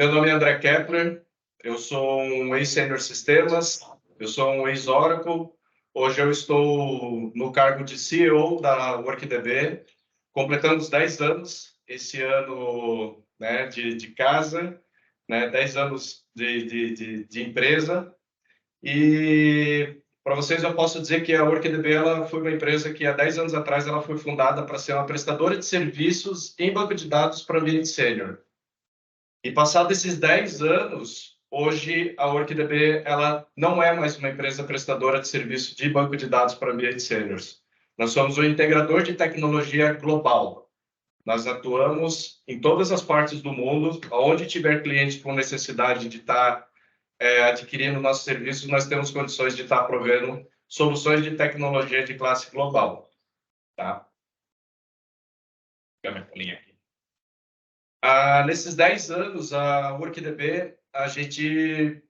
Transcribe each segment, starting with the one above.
Meu nome é André Kepler, eu sou um ex-sênior sistemas, eu sou um ex-Oracle. Hoje eu estou no cargo de CEO da WorkDB, completamos 10 anos esse ano, né, de casa, né, 10 anos de empresa. E para vocês eu posso dizer que a WorkDB ela foi uma empresa que há 10 anos atrás ela foi fundada para ser uma prestadora de serviços em banco de dados para ambiente sênior. E passados esses 10 anos, hoje a WorkDB ela não é mais uma empresa prestadora de serviço de banco de dados para ambientes sêniores. Nós somos um integrador de tecnologia global. Nós atuamos em todas as partes do mundo, onde tiver cliente com necessidade de estar adquirindo nossos serviços, nós temos condições de estar provendo soluções de tecnologia de classe global. Tá? Vou pegar minha colinha aqui. Nesses 10 anos, a WorkDB, a gente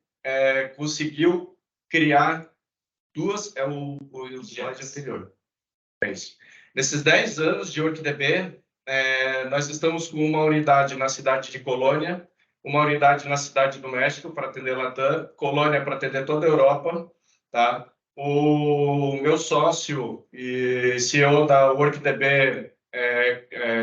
conseguiu criar duas... É o slide anterior. É isso. Nesses 10 anos de WorkDB, nós estamos com uma unidade na cidade de Colônia, uma unidade na cidade do México para atender Latam, Colônia para atender toda a Europa. Tá? O meu sócio e CEO da WorkDB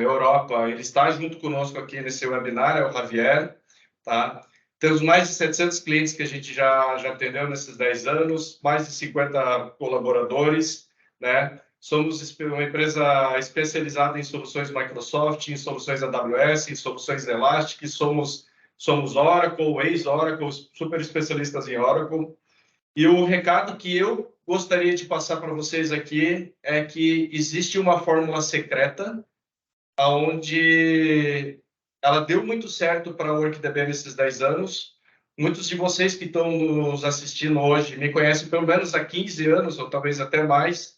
Europa, ele está junto conosco aqui nesse webinar, é o Javier. Tá? Temos mais de 700 clientes que a gente já atendeu nesses 10 anos, mais de 50 colaboradores, né? Somos uma empresa especializada em soluções Microsoft, em soluções AWS, em soluções Elastic, somos Oracle, ex-Oracle, super especialistas em Oracle. E o recado que eu gostaria de passar para vocês aqui é que existe uma fórmula secreta onde ela deu muito certo para a WorkDB nesses 10 anos. Muitos de vocês que estão nos assistindo hoje me conhecem pelo menos há 15 anos, ou talvez até mais,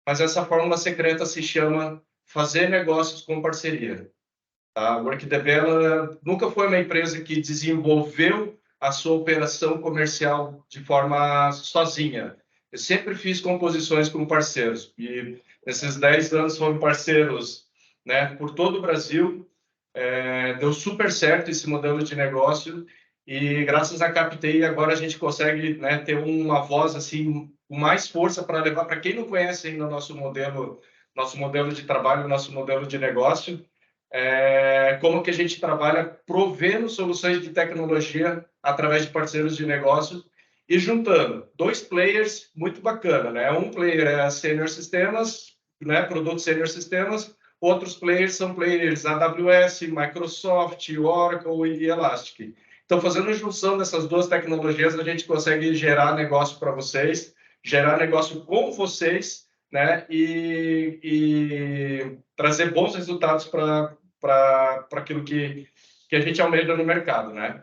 mas essa fórmula secreta se chama fazer negócios com parceria. A WorkDB ela nunca foi uma empresa que desenvolveu a sua operação comercial de forma sozinha. Eu sempre fiz composições com parceiros, e nesses 10 anos foram parceiros, né, por todo o Brasil. Deu super certo esse modelo de negócio, e graças à Captei agora a gente consegue, né, ter uma voz assim com mais força para levar para quem não conhece ainda o nosso modelo de trabalho, nosso modelo de negócio. Como que a gente trabalha provendo soluções de tecnologia através de parceiros de negócio e juntando dois players muito bacana, né? Um player é a Senior Sistemas, né? Produto Senior Sistemas. Outros players são players AWS, Microsoft, Oracle e Elastic. Então, fazendo a junção dessas duas tecnologias, a gente consegue gerar negócio para vocês, gerar negócio com vocês, né? E trazer bons resultados para aquilo que a gente almeja no mercado, né?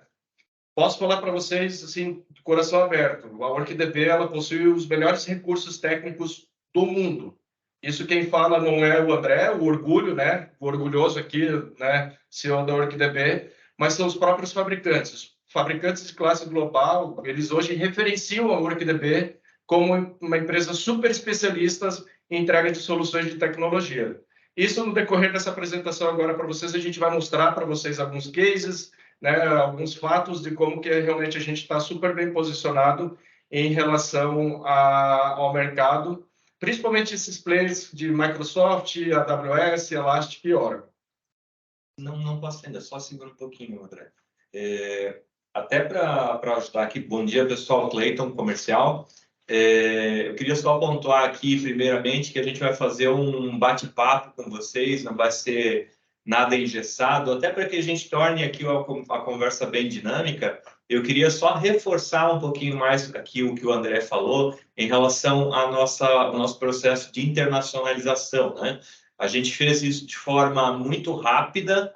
Posso falar para vocês, assim, de coração aberto, a WorkDB ela possui os melhores recursos técnicos do mundo. Isso quem fala não é o André, o orgulho, né? O orgulhoso aqui, né? CEO da WorkDB, mas são os próprios fabricantes. Fabricantes de classe global, eles hoje referenciam a WorkDB como uma empresa super especialista em entrega de soluções de tecnologia. Isso no decorrer dessa apresentação agora para vocês, a gente vai mostrar para vocês alguns cases, né, alguns fatos de como que realmente a gente está super bem posicionado em relação ao mercado, principalmente esses players de Microsoft, AWS, Elastic e Oracle. Não posso ainda, só segura um pouquinho, André. Até para ajudar aqui, bom dia pessoal, Clayton, comercial. Eu queria só pontuar aqui, primeiramente, que a gente vai fazer um bate-papo com vocês, não vai ser nada engessado, até para que a gente torne aqui a conversa bem dinâmica. Eu queria só reforçar um pouquinho mais aqui o que o André falou em relação ao nosso processo de internacionalização, né? A gente fez isso de forma muito rápida,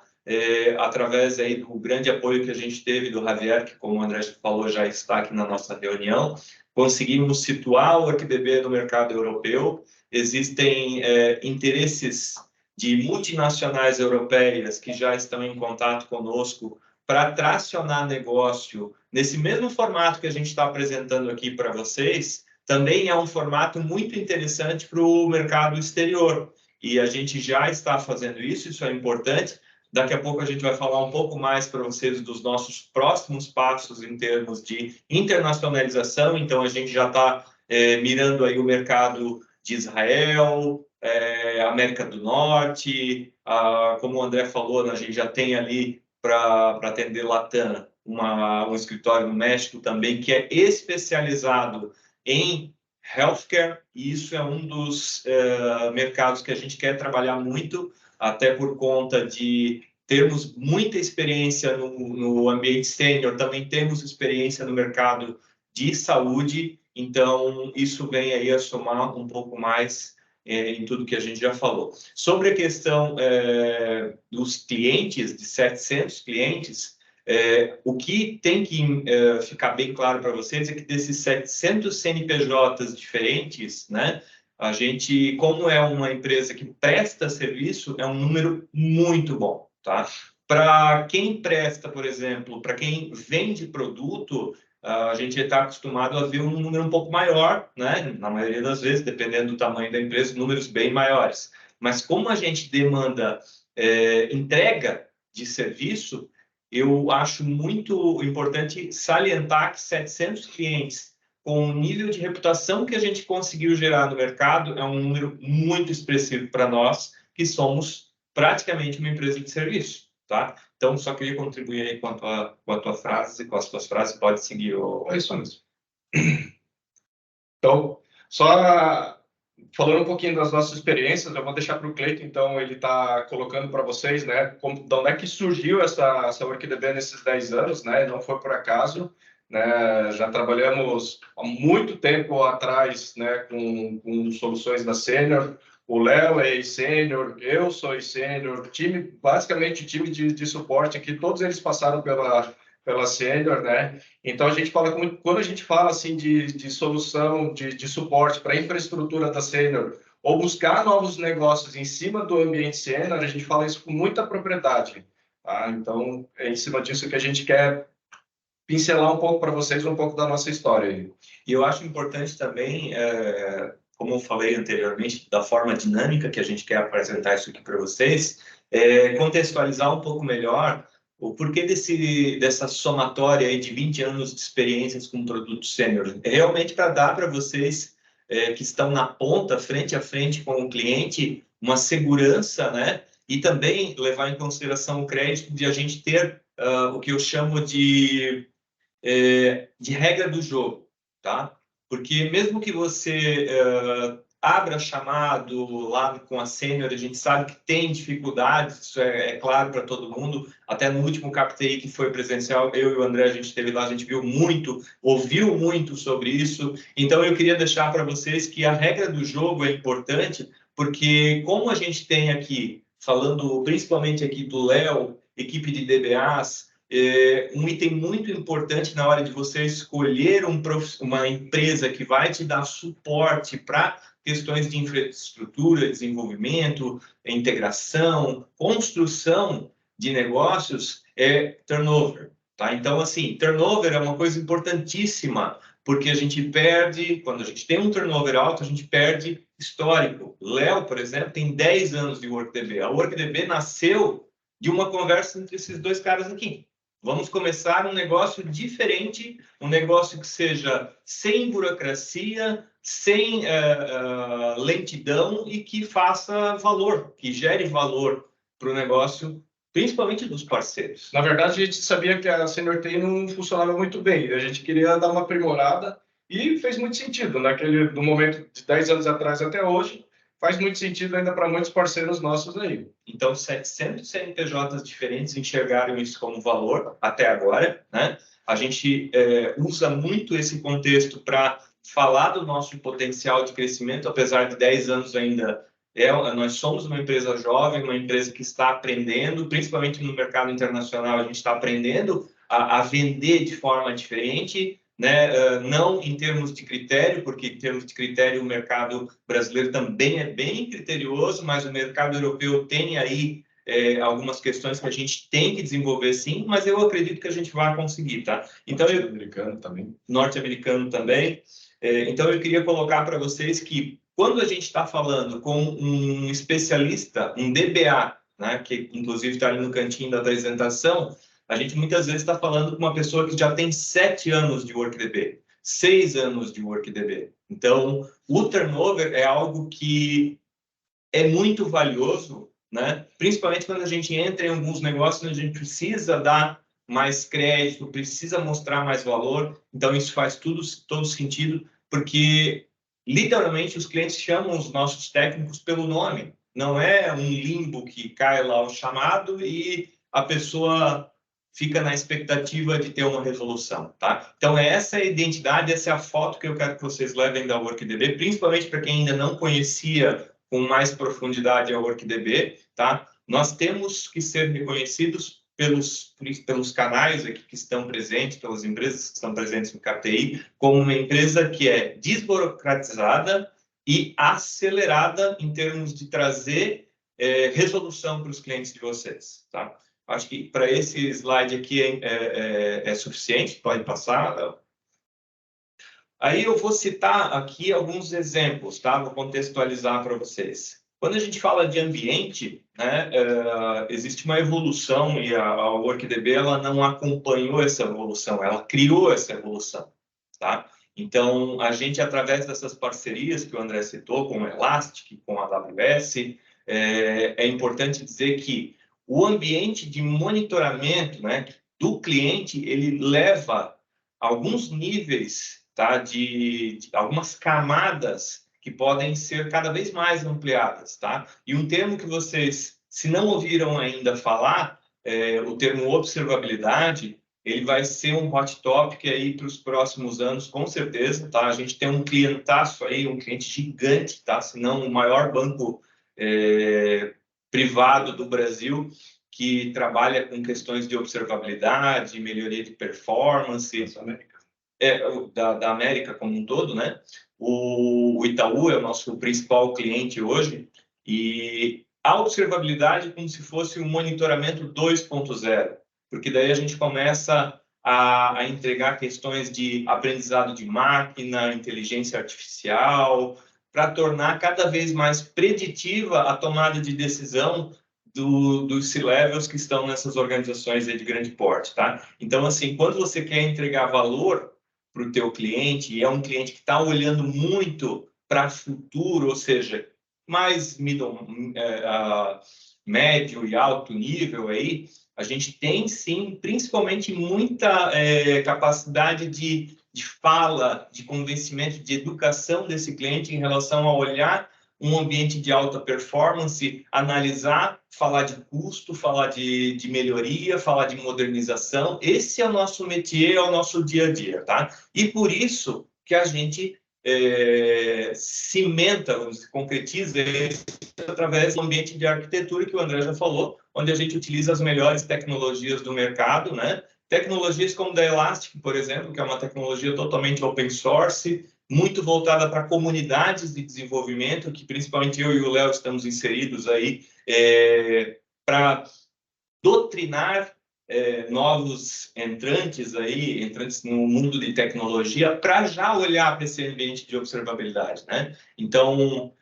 através aí do grande apoio que a gente teve do Javier, que, como o André falou, já está aqui na nossa reunião. Conseguimos situar o WorkDB no mercado europeu. Existem interesses de multinacionais europeias que já estão em contato conosco para tracionar negócio nesse mesmo formato que a gente está apresentando aqui para vocês. Também é um formato muito interessante para o mercado exterior. E a gente já está fazendo isso é importante. Daqui a pouco a gente vai falar um pouco mais para vocês dos nossos próximos passos em termos de internacionalização. Então, a gente já está mirando aí o mercado de Israel, América do Norte, como o André falou, a gente já tem ali para atender Latam um escritório no México também que é especializado em healthcare, e isso é um dos mercados que a gente quer trabalhar muito, até por conta de termos muita experiência no ambiente sênior, também temos experiência no mercado de saúde, então isso vem aí a somar um pouco mais em tudo que a gente já falou. Sobre a questão dos clientes, de 700 clientes, o que tem que ficar bem claro para vocês é que desses 700 CNPJs diferentes, né, a gente, como é uma empresa que presta serviço, é um número muito bom, tá? Para quem presta, por exemplo, para quem vende produto, a gente está acostumado a ver um número um pouco maior, né? Na maioria das vezes, dependendo do tamanho da empresa, números bem maiores. Mas como a gente demanda entrega de serviço, eu acho muito importante salientar que 700 clientes com o nível de reputação que a gente conseguiu gerar no mercado é um número muito expressivo para nós, que somos praticamente uma empresa de serviço, tá? Então, só queria contribuir aí com a tua frase, com as tuas frases, pode seguir o... É isso mesmo. Então, só falando um pouquinho das nossas experiências, eu vou deixar para o Cleiton, então, ele está colocando para vocês, né, de onde é que surgiu essa WorkDB nesses 10 anos, né, não foi por acaso, né, já trabalhamos há muito tempo atrás, né, com soluções da Sênior, o Léo é sênior, eu sou sênior, time, basicamente time de suporte aqui, todos eles passaram pela Sênior, né? Então, a gente fala, quando a gente fala assim de solução, de suporte para a infraestrutura da Sênior, ou buscar novos negócios em cima do ambiente Sênior, a gente fala isso com muita propriedade. Tá? Então, é em cima disso que a gente quer pincelar um pouco para vocês, um pouco da nossa história. Aí. E eu acho importante também, como eu falei anteriormente, da forma dinâmica que a gente quer apresentar isso aqui para vocês, contextualizar um pouco melhor o porquê dessa somatória aí de 20 anos de experiências com produtos sênior. É realmente para dar para vocês que estão na ponta, frente a frente com o cliente, uma segurança, né? E também levar em consideração o crédito de a gente ter o que eu chamo de regra do jogo, tá? Porque mesmo que você abra chamado lá com a Sênior, a gente sabe que tem dificuldades, isso é claro para todo mundo. Até no último CapTI que foi presencial, eu e o André, a gente esteve lá, a gente viu muito, ouviu muito sobre isso. Então, eu queria deixar para vocês que a regra do jogo é importante, porque como a gente tem aqui, falando principalmente aqui do Léo, equipe de DBAs, um item muito importante na hora de você escolher uma empresa que vai te dar suporte para questões de infraestrutura, desenvolvimento, integração, construção de negócios é turnover. Tá? Então, assim, turnover é uma coisa importantíssima, porque a gente perde, quando a gente tem um turnover alto, a gente perde histórico. Léo, por exemplo, tem 10 anos de WorkDB. A WorkDB nasceu de uma conversa entre esses dois caras aqui. Vamos começar um negócio diferente, um negócio que seja sem burocracia, sem lentidão e que faça valor, que gere valor para o negócio, principalmente dos parceiros. Na verdade, a gente sabia que a Sênior TI não funcionava muito bem, a gente queria dar uma aprimorada e fez muito sentido. Do momento de 10 anos atrás até hoje, faz muito sentido ainda para muitos parceiros nossos aí. Então, 700 CNPJs diferentes enxergaram isso como valor até agora, né? A gente usa muito esse contexto para falar do nosso potencial de crescimento, apesar de 10 anos ainda. Nós somos uma empresa jovem, uma empresa que está aprendendo, principalmente no mercado internacional, a gente está aprendendo a vender de forma diferente, né? Não em termos de critério, porque em termos de critério o mercado brasileiro também é bem criterioso, mas o mercado europeu tem aí algumas questões que a gente tem que desenvolver sim, mas eu acredito que a gente vai conseguir, tá? Então, norte-americano também. Norte-americano também. Então, eu queria colocar para vocês que quando a gente está falando com um especialista, um DBA, né, que inclusive está ali no cantinho da apresentação, a gente muitas vezes está falando com uma pessoa que já tem 7 anos de WorkDB, 6 anos de WorkDB. Então, o turnover é algo que é muito valioso, né? Principalmente quando a gente entra em alguns negócios onde a gente precisa dar mais crédito, precisa mostrar mais valor. Então, isso faz todo sentido, porque literalmente os clientes chamam os nossos técnicos pelo nome. Não é um limbo que cai lá o chamado e a pessoa fica na expectativa de ter uma resolução, tá? Então, essa é a identidade, essa é a foto que eu quero que vocês levem da WorkDB, principalmente para quem ainda não conhecia com mais profundidade a WorkDB, tá? Nós temos que ser reconhecidos pelos canais aqui que estão presentes, pelas empresas que estão presentes no KPI, como uma empresa que é desburocratizada e acelerada em termos de trazer resolução para os clientes de vocês, tá? Acho que para esse slide aqui é suficiente, pode passar, Léo. Aí eu vou citar aqui alguns exemplos, tá? Vou contextualizar para vocês. Quando a gente fala de ambiente, né, existe uma evolução e a WorkDB ela não acompanhou essa evolução, ela criou essa evolução, tá? Então, a gente, através dessas parcerias que o André citou, com o Elastic, com a AWS, é importante dizer que o ambiente de monitoramento, né, do cliente, ele leva alguns níveis, tá, de algumas camadas que podem ser cada vez mais ampliadas, tá? E um termo que vocês, se não ouviram ainda falar, o termo observabilidade, ele vai ser um hot topic aí para os próximos anos, com certeza, tá? A gente tem um clientaço aí, um cliente gigante, tá? Se não o maior banco privado do Brasil, que trabalha com questões de observabilidade, melhoria de performance. Da América como um todo, né? O Itaú é o nosso principal cliente hoje e a observabilidade é como se fosse um monitoramento 2.0, porque daí a gente começa a entregar questões de aprendizado de máquina, inteligência artificial, para tornar cada vez mais preditiva a tomada de decisão dos C-levels que estão nessas organizações de grande porte, tá? Então, assim, quando você quer entregar valor para o teu cliente, e é um cliente que está olhando muito para o futuro, ou seja, mais médio e alto nível aí, a gente tem sim, principalmente muita capacidade de fala, de convencimento, de educação desse cliente em relação a olhar um ambiente de alta performance, analisar, falar de custo, falar de melhoria, falar de modernização. Esse é o nosso métier, é o nosso dia a dia, tá? E por isso que a gente cimenta, concretiza isso através do ambiente de arquitetura que o André já falou, onde a gente utiliza as melhores tecnologias do mercado, né? Tecnologias como da Elastic, por exemplo, que é uma tecnologia totalmente open source, muito voltada para comunidades de desenvolvimento, que principalmente eu e o Léo estamos inseridos aí, para doutrinar novos entrantes aí, entrantes no mundo de tecnologia, para já olhar para esse ambiente de observabilidade, né? Então,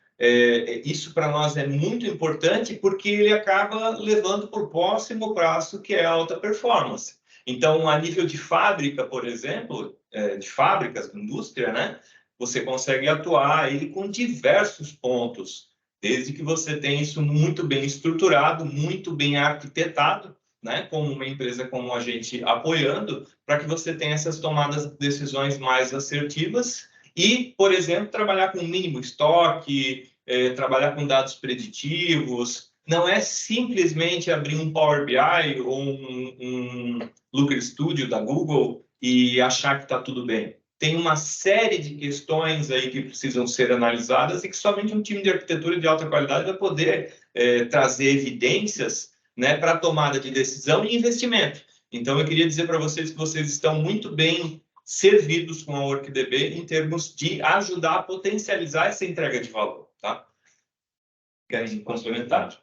isso para nós é muito importante porque ele acaba levando para o próximo passo, que é a alta performance. Então, a nível de fábrica, por exemplo, de fábricas, de indústria, né? Você consegue atuar aí com diversos pontos, desde que você tenha isso muito bem estruturado, muito bem arquitetado, né? Como uma empresa como a gente apoiando, para que você tenha essas tomadas de decisões mais assertivas e, por exemplo, trabalhar com mínimo estoque, trabalhar com dados preditivos. Não é simplesmente abrir um Power BI ou um Looker Studio da Google e achar que está tudo bem. Tem uma série de questões aí que precisam ser analisadas e que somente um time de arquitetura de alta qualidade vai poder trazer evidências, né, para a tomada de decisão e investimento. Então, eu queria dizer para vocês que vocês estão muito bem servidos com a WorkDB em termos de ajudar a potencializar essa entrega de valor, tá? Querem complementar?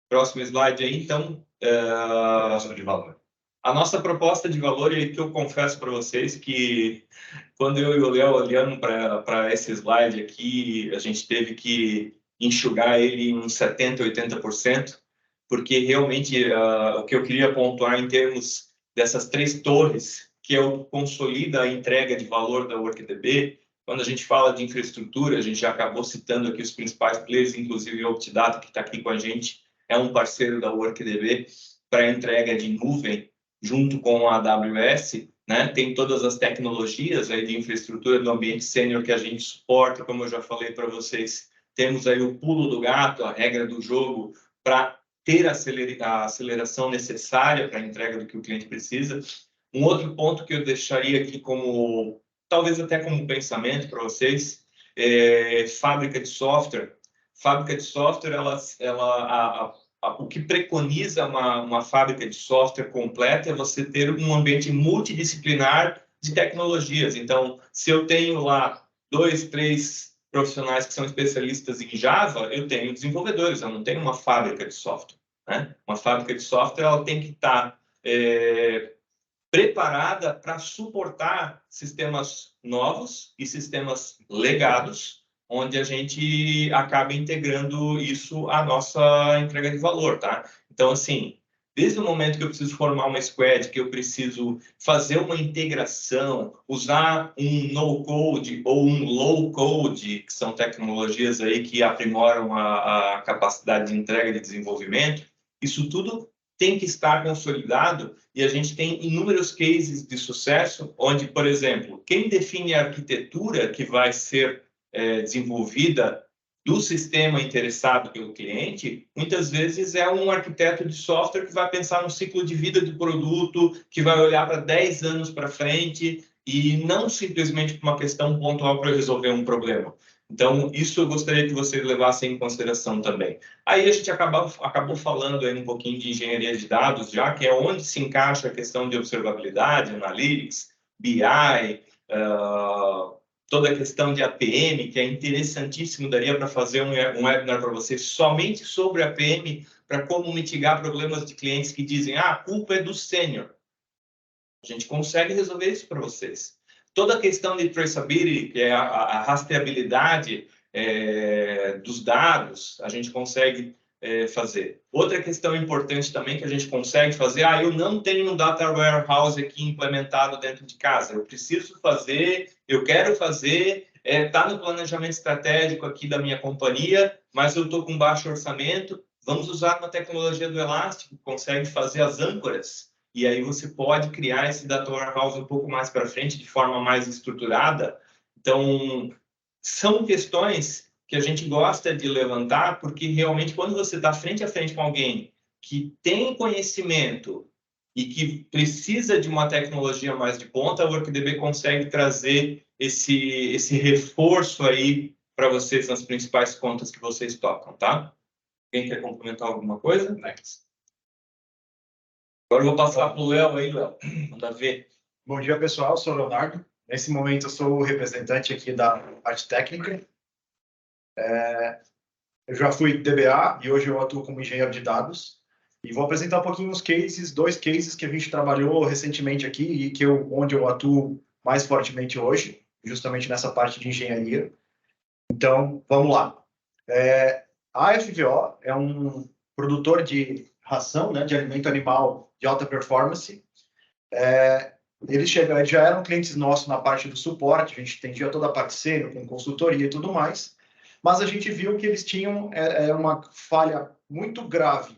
Próximo slide aí, então. Proposta de valor. A nossa proposta de valor, e que eu confesso para vocês que quando eu e o Léo olhamos para esse slide aqui, a gente teve que enxugar ele em 70%, 80%, porque realmente o que eu queria pontuar em termos dessas 3 torres, que é o que consolida a entrega de valor da WorkDB. Quando a gente fala de infraestrutura, a gente já acabou citando aqui os principais players, inclusive o Optidata, que está aqui com a gente, é um parceiro da WorkDB para entrega de nuvem, junto com a AWS, né? Tem todas as tecnologias aí de infraestrutura do ambiente sênior que a gente suporta, como eu já falei para vocês. Temos aí o pulo do gato, a regra do jogo, para ter a aceleração necessária para a entrega do que o cliente precisa. Um outro ponto que eu deixaria aqui como, talvez até como pensamento para vocês, é fábrica de software. Fábrica de software, o que preconiza uma fábrica de software completa é você ter um ambiente multidisciplinar de tecnologias. Então, se eu tenho lá 2, 3 profissionais que são especialistas em Java, eu tenho desenvolvedores, eu não tenho uma fábrica de software, né? Uma fábrica de software ela tem que estar preparada para suportar sistemas novos e sistemas legados, onde a gente acaba integrando isso à nossa entrega de valor, tá? Então, assim, desde o momento que eu preciso formar uma squad, que eu preciso fazer uma integração, usar um no-code ou um low-code, que são tecnologias aí que aprimoram a capacidade de entrega e de desenvolvimento, isso tudo tem que estar consolidado e a gente tem inúmeros cases de sucesso onde, por exemplo, quem define a arquitetura que vai ser desenvolvida do sistema interessado pelo cliente, muitas vezes é um arquiteto de software que vai pensar no ciclo de vida do produto, que vai olhar para 10 anos para frente e não simplesmente para uma questão pontual para resolver um problema. Então, isso eu gostaria que vocês levassem em consideração também. Aí a gente acabou falando aí um pouquinho de engenharia de dados, já que é onde se encaixa a questão de observabilidade, analytics, BI, toda a questão de APM, que é interessantíssimo, daria para fazer um webinar para vocês somente sobre APM, para como mitigar problemas de clientes que dizem, a culpa é do sênior. A gente consegue resolver isso para vocês. Toda a questão de traceability, que é a rastreabilidade dos dados, a gente consegue fazer. Outra questão importante também que a gente consegue fazer, eu não tenho um data warehouse aqui implementado dentro de casa, eu preciso fazer, eu quero fazer, está no planejamento estratégico aqui da minha companhia, mas eu estou com baixo orçamento, vamos usar uma tecnologia do Elastic, que consegue fazer as âncoras, e aí você pode criar esse data warehouse um pouco mais para frente, de forma mais estruturada. Então, são questões que a gente gosta de levantar, porque realmente quando você está frente a frente com alguém que tem conhecimento e que precisa de uma tecnologia mais de ponta, a WorkDB consegue trazer esse reforço aí para vocês nas principais contas que vocês tocam, tá? Quem quer complementar alguma coisa? Next. Agora eu vou passar para o Léo aí, Léo. Manda ver. Bom dia, pessoal. Eu sou o Leonardo. Nesse momento, eu sou o representante aqui da parte técnica. Eu já fui DBA e hoje eu atuo como engenheiro de dados. E vou apresentar um pouquinho os cases, 2 cases que a gente trabalhou recentemente aqui e onde eu atuo mais fortemente hoje, justamente nessa parte de engenharia. Então, vamos lá. A FVO é um produtor de ração, né, de alimento animal de alta performance. Eles já eram clientes nossos na parte do suporte, a gente atendia toda a parte sênior, com consultoria e tudo mais, mas a gente viu que eles tinham uma falha muito grave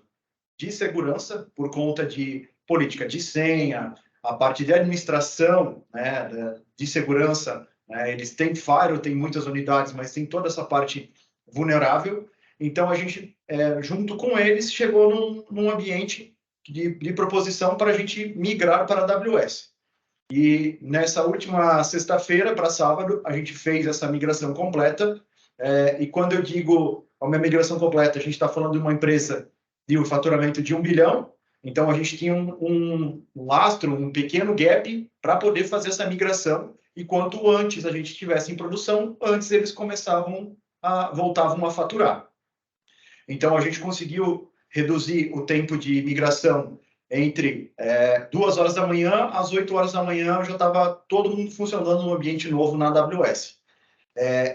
de segurança por conta de política de senha, a parte de administração, né, de segurança, né, eles têm firewall, tem muitas unidades, mas tem toda essa parte vulnerável. Então, a gente, junto com eles, chegou num ambiente de proposição para a gente migrar para a AWS. E nessa última sexta-feira, para sábado, a gente fez essa migração completa. E quando eu digo uma migração completa, a gente está falando de uma empresa de um faturamento de 1 bilhão. Então, a gente tinha um lastro, um pequeno gap para poder fazer essa migração. E quanto antes a gente estivesse em produção, antes eles voltavam a faturar. Então, a gente conseguiu reduzir o tempo de migração entre 2 horas da manhã às 8 horas da manhã, já estava todo mundo funcionando num ambiente novo na AWS.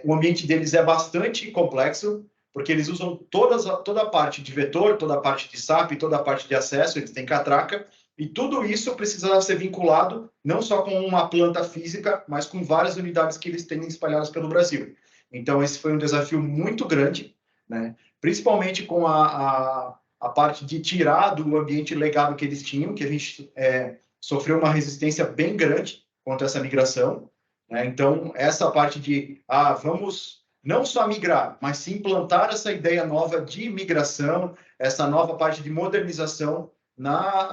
O ambiente deles é bastante complexo, porque eles usam toda a parte de vetor, toda a parte de SAP, toda a parte de acesso, eles têm catraca, e tudo isso precisava ser vinculado não só com uma planta física, mas com várias unidades que eles têm espalhadas pelo Brasil. Então, esse foi um desafio muito grande, né? Principalmente com a parte de tirar do ambiente legado que eles tinham, que a gente sofreu uma resistência bem grande contra essa migração, né? Então, essa parte de, vamos não só migrar, mas sim implantar essa ideia nova de migração, essa nova parte de modernização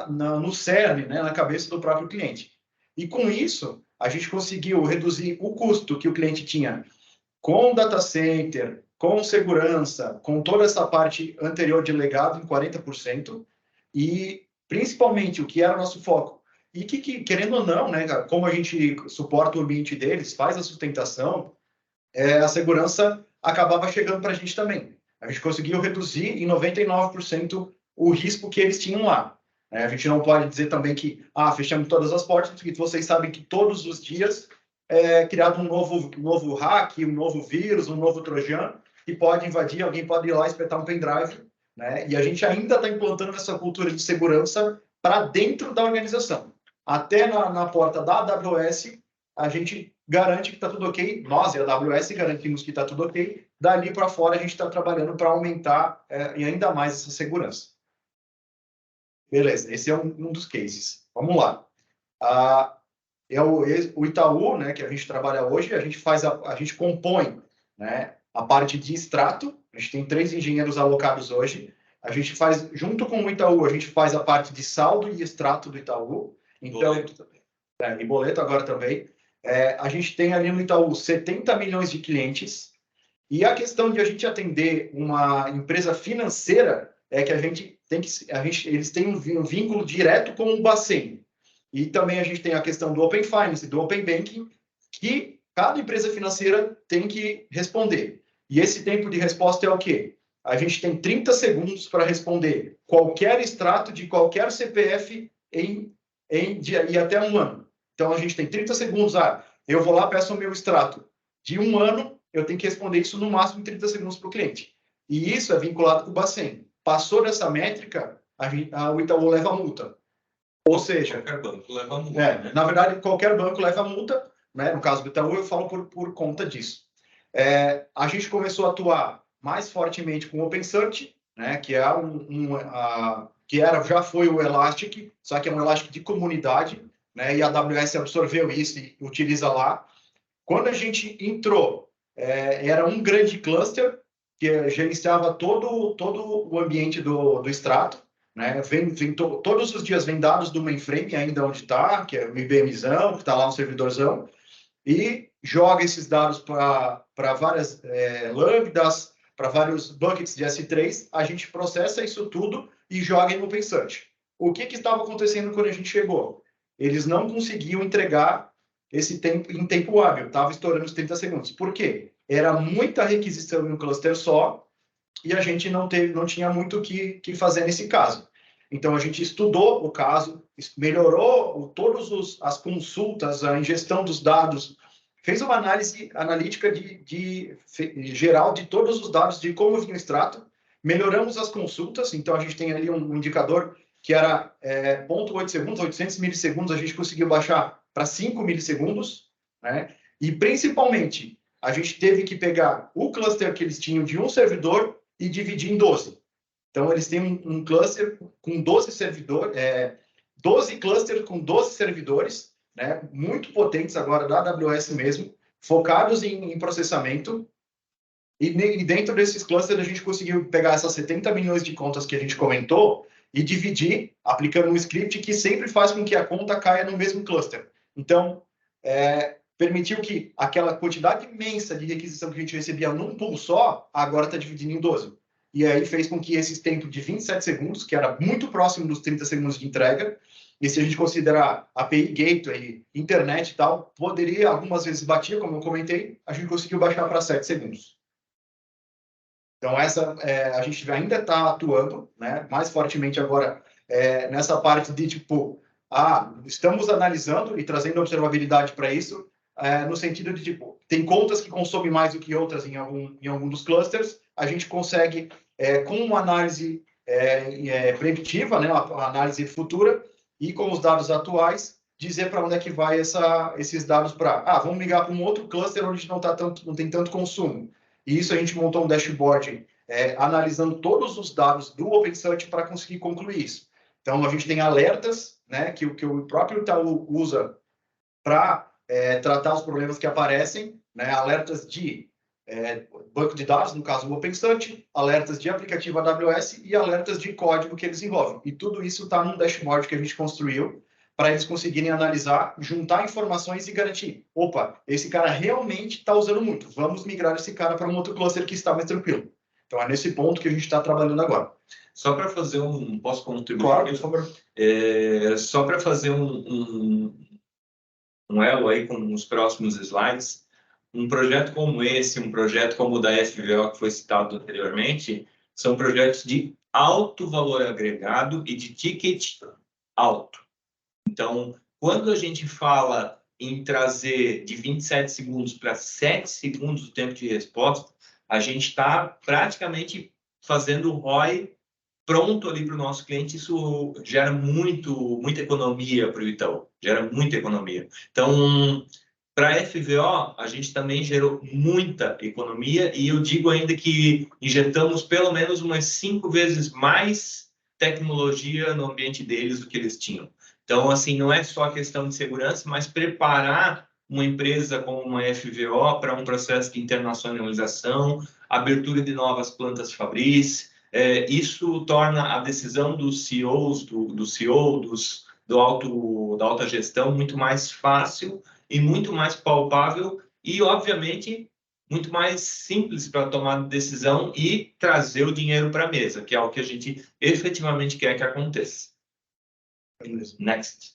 no cerne, né, na cabeça do próprio cliente. E com isso, a gente conseguiu reduzir o custo que o cliente tinha com data center, com segurança, com toda essa parte anterior de legado em 40%, e principalmente o que era o nosso foco. E que querendo ou não, né, como a gente suporta o ambiente deles, faz a sustentação, a segurança acabava chegando para a gente também. A gente conseguiu reduzir em 99% o risco que eles tinham lá. A gente não pode dizer também que fechamos todas as portas, porque vocês sabem que todos os dias é criado um novo hack, um novo vírus, um novo trojan, que pode invadir, alguém pode ir lá espetar um pendrive, né? E a gente ainda está implantando essa cultura de segurança para dentro da organização. Até na porta da AWS, a gente garante que está tudo ok, nós e a AWS garantimos que está tudo ok, dali para fora a gente está trabalhando para aumentar e ainda mais essa segurança. Beleza, esse é um dos cases. Vamos lá. O Itaú, né, que a gente trabalha hoje, a gente compõe, né, a parte de extrato, a gente tem 3 engenheiros alocados hoje, a gente faz, junto com o Itaú, a gente faz a parte de saldo e extrato do Itaú, então, Boleto também. E boleto agora também. A gente tem ali no Itaú 70 milhões de clientes, e a questão de a gente atender uma empresa financeira é que eles têm um vínculo direto com o Bacen. E também a gente tem a questão do Open Finance, do Open Banking, que cada empresa financeira tem que responder. E esse tempo de resposta é o quê? A gente tem 30 segundos para responder qualquer extrato de qualquer CPF e até um ano. Então, a gente tem 30 segundos. Eu vou lá, peço o meu extrato de um ano, eu tenho que responder isso no máximo em 30 segundos para o cliente. E isso é vinculado com o Bacen. Passou dessa métrica, o Itaú leva a multa. Ou seja, qualquer banco leva multa, né? Na verdade, qualquer banco leva multa, né? No caso do Itaú, eu falo por conta disso. A gente começou a atuar mais fortemente com o OpenSearch, né? Que já foi o Elastic, só que é um Elastic de comunidade, né? E a AWS absorveu isso e utiliza lá. Quando a gente entrou, era um grande cluster que gerenciava todo o ambiente do extrato, né? Todos os dias vem dados do mainframe, ainda onde está, que é o IBMzão, que está lá no servidorzão, e joga esses dados para várias lambdas, para vários buckets de S3, a gente processa isso tudo e joga em OpenSearch. O que estava acontecendo quando a gente chegou? Eles não conseguiam entregar esse tempo em tempo hábil, estava estourando os 30 segundos. Por quê? Era muita requisição em um cluster só, e a gente não tinha muito o que fazer nesse caso. Então, a gente estudou o caso, melhorou todas as consultas, a ingestão dos dados, fez uma análise analítica geral de todos os dados, de como vinha o extrato, melhoramos as consultas, então a gente tem ali um indicador que era 0,8 segundos, 800 milissegundos, a gente conseguiu baixar para 5 milissegundos, né? E, principalmente, a gente teve que pegar o cluster que eles tinham de um servidor e dividir em 12. Então, eles têm um cluster com 12 servidores, 12 clusters com 12 servidores, né, muito potentes agora da AWS mesmo, focados em processamento. E dentro desses clusters, a gente conseguiu pegar essas 70 milhões de contas que a gente comentou e dividir, aplicando um script que sempre faz com que a conta caia no mesmo cluster. Então, permitiu que aquela quantidade imensa de requisição que a gente recebia num pool só, agora está dividindo em 12. E aí fez com que esse tempo de 27 segundos, que era muito próximo dos 30 segundos de entrega, e se a gente considerar API Gateway, internet e tal, poderia, algumas vezes batia, como eu comentei, a gente conseguiu baixar para 7 segundos. Então, a gente ainda está atuando, né, mais fortemente agora nessa parte de, tipo, estamos analisando e trazendo observabilidade para isso, no sentido de, tipo, tem contas que consomem mais do que outras em algum dos clusters, a gente consegue, com uma análise preditiva, né, uma análise futura, e com os dados atuais, dizer para onde é que vai esses dados para... vamos ligar para um outro cluster onde a gente não tem tanto consumo. E isso a gente montou um dashboard analisando todos os dados do OpenSearch para conseguir concluir isso. Então, a gente tem alertas, né, que o próprio Itaú usa para tratar os problemas que aparecem, né, alertas de banco de dados, no caso o OpenSearch, alertas de aplicativo AWS e alertas de código que eles envolvem. E tudo isso está num dashboard que a gente construiu para eles conseguirem analisar, juntar informações e garantir. Opa, esse cara realmente está usando muito. Vamos migrar esse cara para um outro cluster que está mais tranquilo. Então, é nesse ponto que a gente está trabalhando agora. Só para fazer Posso contribuir? Claro, por favor. Só para fazer um elo aí com os próximos slides, um projeto como esse, um projeto como o da FVO, que foi citado anteriormente, são projetos de alto valor agregado e de ticket alto. Então, quando a gente fala em trazer de 27 segundos para 7 segundos o tempo de resposta, a gente está praticamente fazendo o ROI pronto ali para o nosso cliente. Isso gera muita economia para o Itaú, gera muita economia. Então, para a FVO, a gente também gerou muita economia e eu digo ainda que injetamos pelo menos umas 5 vezes mais tecnologia no ambiente deles do que eles tinham. Então, assim, não é só a questão de segurança, mas preparar uma empresa como uma FVO para um processo de internacionalização, abertura de novas plantas fabris. Isso torna a decisão dos CEOs, do CEO, da alta gestão, muito mais fácil e muito mais palpável e, obviamente, muito mais simples para tomar decisão e trazer o dinheiro para a mesa, que é o que a gente efetivamente quer que aconteça. Next.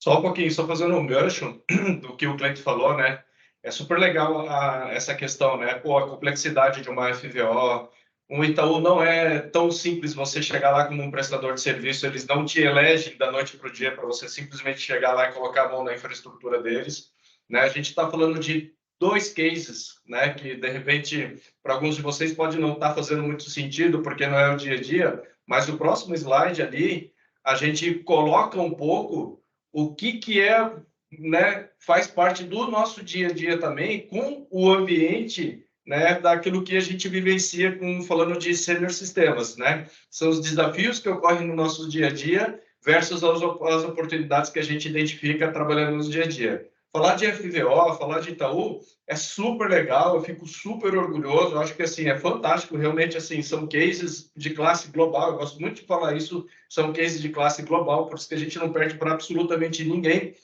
Só um pouquinho, só fazendo um gancho do que o Cleiton falou, né? É super legal essa questão, né? Pô, a complexidade de uma FVO. O Itaú não é tão simples você chegar lá como um prestador de serviço, eles não te elegem da noite para o dia para você simplesmente chegar lá e colocar a mão na infraestrutura deles, né? A gente está falando de 2 cases, né? Que, de repente, para alguns de vocês pode não estar fazendo muito sentido, porque não é o dia a dia, mas o próximo slide ali, a gente coloca um pouco o que é, né, faz parte do nosso dia a dia também, com o ambiente, né, daquilo que a gente vivencia falando de senior sistemas, né? São os desafios que ocorrem no nosso dia a dia versus as oportunidades que a gente identifica trabalhando no dia a dia. Falar de FVO, falar de Itaú é super legal, eu fico super orgulhoso, eu acho que assim é fantástico, realmente assim, são cases de classe global, eu gosto muito de falar isso, são cases de classe global, por isso que a gente não perde para absolutamente ninguém.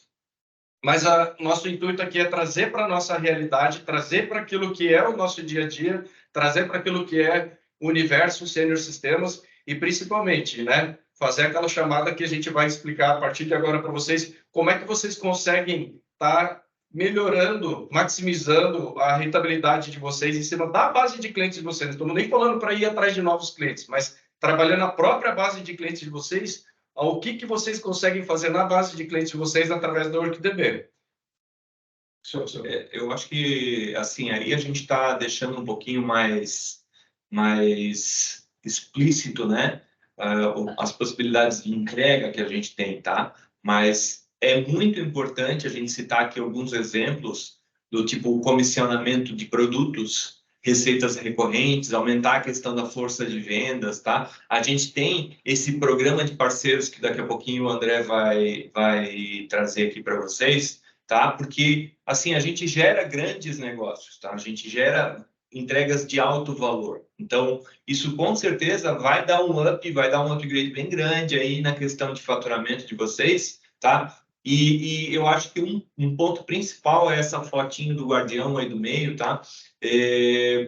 Mas nosso intuito aqui é trazer para a nossa realidade, trazer para aquilo que é o nosso dia a dia, trazer para aquilo que é o universo senior sistemas e principalmente, né, fazer aquela chamada que a gente vai explicar a partir de agora para vocês, como é que vocês conseguem estar melhorando, maximizando a rentabilidade de vocês em cima da base de clientes de vocês. Não estamos nem falando para ir atrás de novos clientes, mas trabalhando a própria base de clientes de vocês, ao que vocês conseguem fazer na base de clientes de vocês através da WorkDB. Eu acho que, assim, aí a gente está deixando um pouquinho mais explícito, né, as possibilidades de entrega que a gente tem, tá? Mas é muito importante a gente citar aqui alguns exemplos do tipo comissionamento de produtos, receitas recorrentes, aumentar a questão da força de vendas, tá? A gente tem esse programa de parceiros que daqui a pouquinho o André vai trazer aqui para vocês, tá? Porque, assim, a gente gera grandes negócios, tá? A gente gera entregas de alto valor. Então, isso com certeza vai dar um upgrade bem grande aí na questão de faturamento de vocês, tá? E eu acho que um ponto principal é essa fotinho do guardião aí do meio, tá?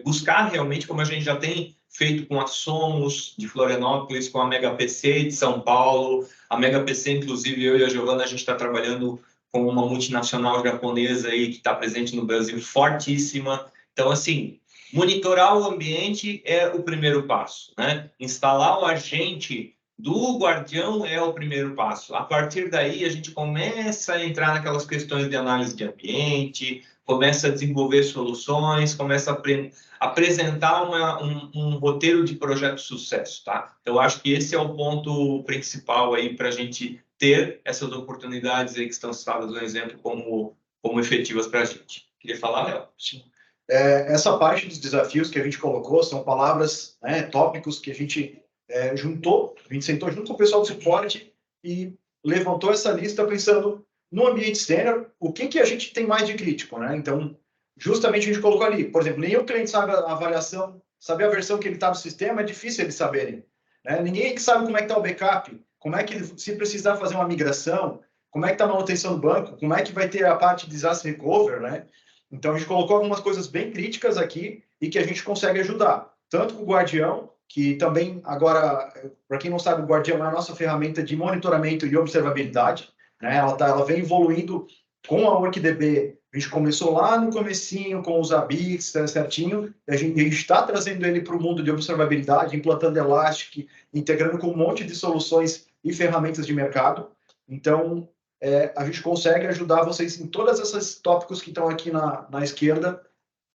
Buscar realmente, como a gente já tem feito com a Somos de Florianópolis, com a Mega PC de São Paulo. A Mega PC, inclusive, eu e a Giovana, a gente está trabalhando com uma multinacional japonesa aí que está presente no Brasil, fortíssima. Então, assim, monitorar o ambiente é o primeiro passo, né? Instalar o agente do Guardião é o primeiro passo. A partir daí, a gente começa a entrar naquelas questões de análise de ambiente, começa a desenvolver soluções, começa a apresentar um roteiro de projeto de sucesso, tá? Então, eu acho que esse é o ponto principal aí para a gente ter essas oportunidades aí que estão citadas no exemplo como efetivas para a gente. Queria falar, Léo? Sim. Essa parte dos desafios que a gente colocou são palavras, né, tópicos que a gente juntou, a gente sentou junto com o pessoal do suporte e levantou essa lista pensando no ambiente sênior, o que a gente tem mais de crítico, né? Então, justamente a gente colocou ali, por exemplo, nem o cliente sabe a avaliação, saber a versão que ele está no sistema, é difícil eles saberem, né? Ninguém sabe como é que está o backup, como é que, se precisar fazer uma migração, como é que está a manutenção do banco, como é que vai ter a parte de disaster recovery, né? Então, a gente colocou algumas coisas bem críticas aqui e que a gente consegue ajudar, tanto com o Guardião, que também, agora, para quem não sabe, o Guardião é a nossa ferramenta de monitoramento e observabilidade, né? Ela vem evoluindo com a WorkDB. A gente começou lá no comecinho com os ABICs, certinho, e a gente está trazendo ele para o mundo de observabilidade, implantando Elastic, integrando com um monte de soluções e ferramentas de mercado. Então, a gente consegue ajudar vocês em todos esses tópicos que estão aqui na esquerda,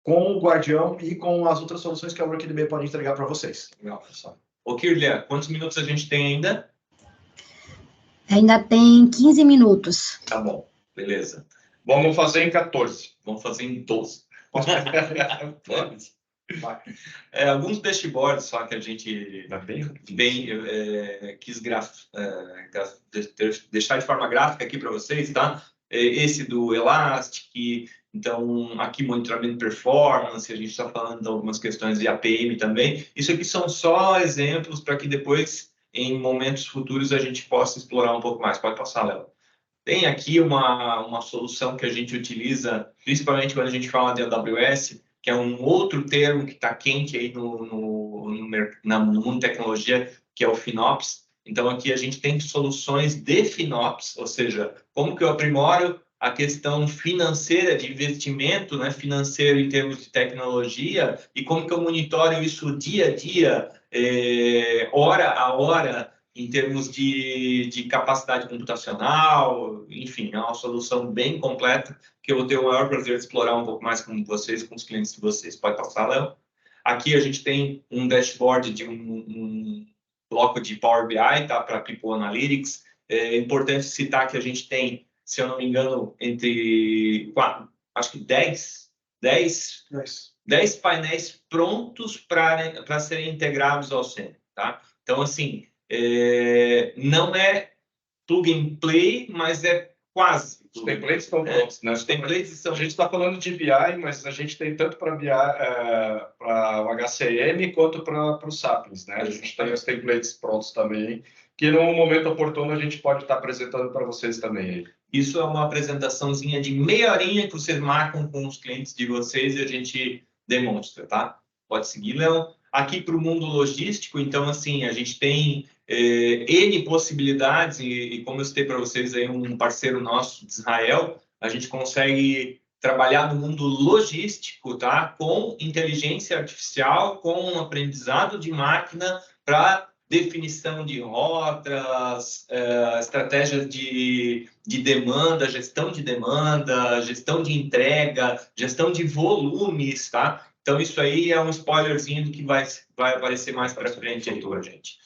com o Guardião e com as outras soluções que a WorkDB pode entregar para vocês. Legal, pessoal. Ô, Kirlia, quantos minutos a gente tem ainda? Ainda tem 15 minutos. Tá bom, beleza. Vamos fazer em 14. Vamos fazer em 12. Alguns dashboards só que a gente quis deixar de forma gráfica aqui para vocês, tá? Esse do Elastic, então aqui monitoramento de performance, a gente está falando de algumas questões de APM também. Isso aqui são só exemplos para que depois, em momentos futuros, a gente possa explorar um pouco mais. Pode passar, Léo. Tem aqui uma solução que a gente utiliza, principalmente quando a gente fala de AWS, que é um outro termo que está quente aí no mundo de tecnologia, que é o FinOps. Então, aqui a gente tem soluções de FinOps, ou seja, como que eu aprimoro a questão financeira de investimento, né, financeiro em termos de tecnologia, e como que eu monitoro isso dia a dia, hora a hora, em termos de capacidade computacional, enfim, é uma solução bem completa que eu vou ter o maior prazer de explorar um pouco mais com vocês, com os clientes de vocês. Pode passar, Léo? Aqui a gente tem um dashboard de um bloco de Power BI, tá? Para People Analytics. É importante citar que a gente tem, se eu não me engano, acho que 10 painéis prontos para serem integrados ao Sênior, tá? Então, assim, não é plug and play, mas é quase. Os templates estão prontos, né? Os templates são... A gente está falando de BI, mas a gente tem tanto para BI, para o HCM, quanto para o Sapiens, né? A gente tem os templates prontos também, que no momento oportuno a gente pode estar apresentando para vocês também. Isso é uma apresentaçãozinha de meia horinha que vocês marcam com os clientes de vocês e a gente demonstra, tá? Pode seguir, Léo. Aqui para o mundo logístico, então, assim, a gente tem N possibilidades e como eu citei para vocês aí, um parceiro nosso de Israel, a gente consegue trabalhar no mundo logístico, tá? Com inteligência artificial, com aprendizado de máquina para definição de rotas, estratégias de demanda, gestão de entrega, gestão de volumes, tá? Então, isso aí é um spoilerzinho do que vai aparecer mais para frente aí, gente.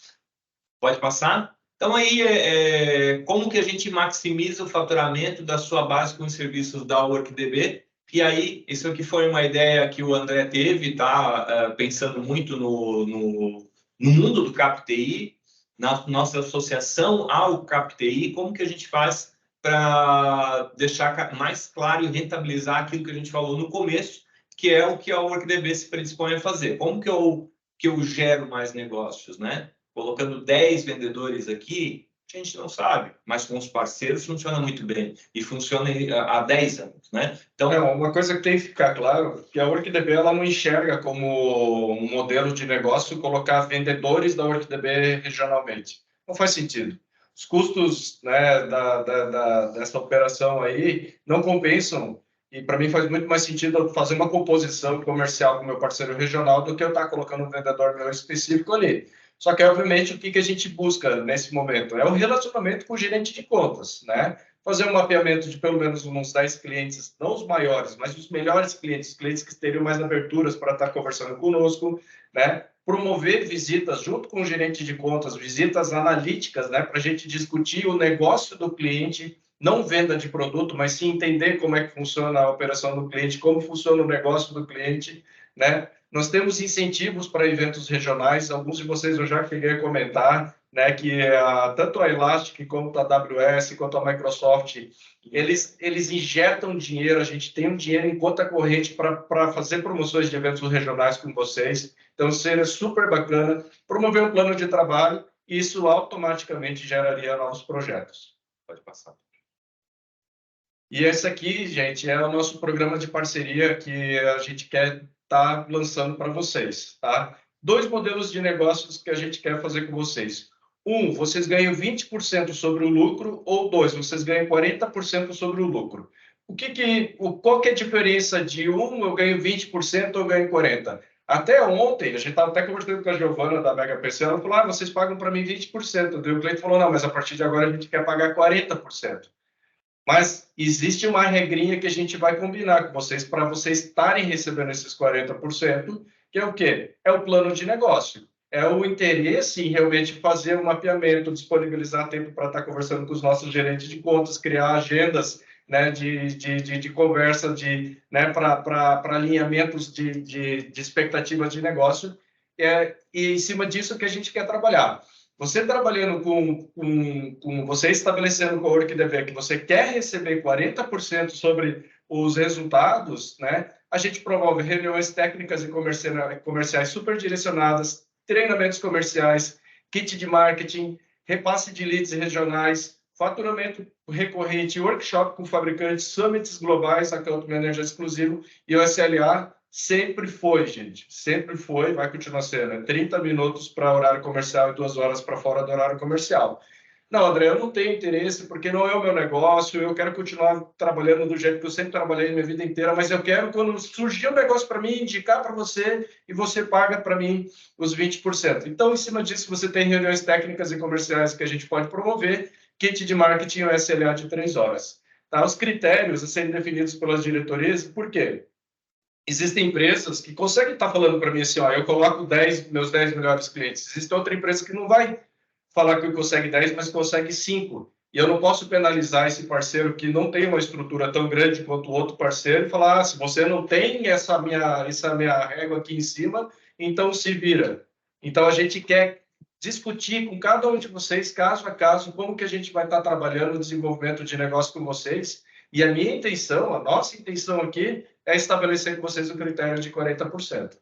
Pode passar? Então, aí, como que a gente maximiza o faturamento da sua base com os serviços da WorkDB? E aí, isso aqui foi uma ideia que o André teve, tá? Pensando muito no mundo do CapTI, na nossa associação ao CapTI, como que a gente faz para deixar mais claro e rentabilizar aquilo que a gente falou no começo, que é o que a WorkDB se predispõe a fazer. Como que eu gero mais negócios, né? Colocando 10 vendedores aqui, a gente não sabe, mas com os parceiros funciona muito bem e funciona há 10 anos, né? Então, uma coisa que tem que ficar claro que a WorkDB ela não enxerga como um modelo de negócio colocar vendedores da WorkDB regionalmente. Não faz sentido. Os custos, né, dessa operação aí não compensam. E para mim faz muito mais sentido fazer uma composição comercial com o meu parceiro regional do que eu estar colocando um vendedor meu específico ali. Só que, obviamente, o que a gente busca nesse momento? É o relacionamento com o gerente de contas, né? Fazer um mapeamento de pelo menos uns 10 clientes, não os maiores, mas os melhores clientes, clientes que teriam mais aberturas para estar conversando conosco, né? Promover visitas junto com o gerente de contas, visitas analíticas, né? Para a gente discutir o negócio do cliente, não venda de produto, mas sim entender como é que funciona a operação do cliente, como funciona o negócio do cliente, né? Nós temos incentivos para eventos regionais, alguns de vocês eu já cheguei a comentar, né, que tanto a Elastic, quanto a AWS, quanto a Microsoft, eles injetam dinheiro, a gente tem um dinheiro em conta corrente para fazer promoções de eventos regionais com vocês, então seria super bacana promover um plano de trabalho e isso automaticamente geraria novos projetos. Pode passar. E esse aqui, gente, é o nosso programa de parceria que a gente quer estar lançando para vocês, tá? 2 modelos de negócios que a gente quer fazer com vocês. Vocês ganham 20% sobre o lucro, ou 2, vocês ganham 40% sobre o lucro. Qual que é a diferença de eu ganho 20% ou eu ganho 40%? Até ontem, a gente estava até conversando com a Giovana da Mega PC, ela falou, vocês pagam para mim 20%. Daí o cliente falou, não, mas a partir de agora a gente quer pagar 40%. Mas existe uma regrinha que a gente vai combinar com vocês para vocês estarem recebendo esses 40%, que é o quê? É o plano de negócio. É o interesse em realmente fazer um mapeamento, disponibilizar tempo para estar conversando com os nossos gerentes de contas, criar agendas, né, de conversa, né, para alinhamentos de expectativas de negócio. E em cima disso que a gente quer trabalhar. Você trabalhando com você estabelecendo com a WorkDB que você quer receber 40% sobre os resultados, né? A gente promove reuniões técnicas e comerciais super direcionadas, treinamentos comerciais, kit de marketing, repasse de leads regionais, faturamento recorrente, workshop com fabricantes, summits globais, account manager exclusivo e o SLA. Sempre foi, gente. Sempre foi, vai continuar sendo. 30 minutos para horário comercial e 2 horas para fora do horário comercial. Não, André, eu não tenho interesse porque não é o meu negócio, eu quero continuar trabalhando do jeito que eu sempre trabalhei minha vida inteira, mas eu quero, quando surgir um negócio para mim, indicar para você e você paga para mim os 20%. Então, em cima disso, você tem reuniões técnicas e comerciais que a gente pode promover, kit de marketing ou SLA de 3 horas. Tá? Os critérios a serem definidos pelas diretorias, por quê? Existem empresas que conseguem estar falando para mim assim, eu coloco meus 10 melhores clientes. Existe outra empresa que não vai falar que consegue 10, mas consegue 5. E eu não posso penalizar esse parceiro que não tem uma estrutura tão grande quanto o outro parceiro e falar, se você não tem essa minha régua aqui em cima, então se vira. Então, a gente quer discutir com cada um de vocês, caso a caso, como que a gente vai estar trabalhando o desenvolvimento de negócio com vocês. E a minha intenção, a nossa intenção aqui, é estabelecer com vocês o critério de 40%.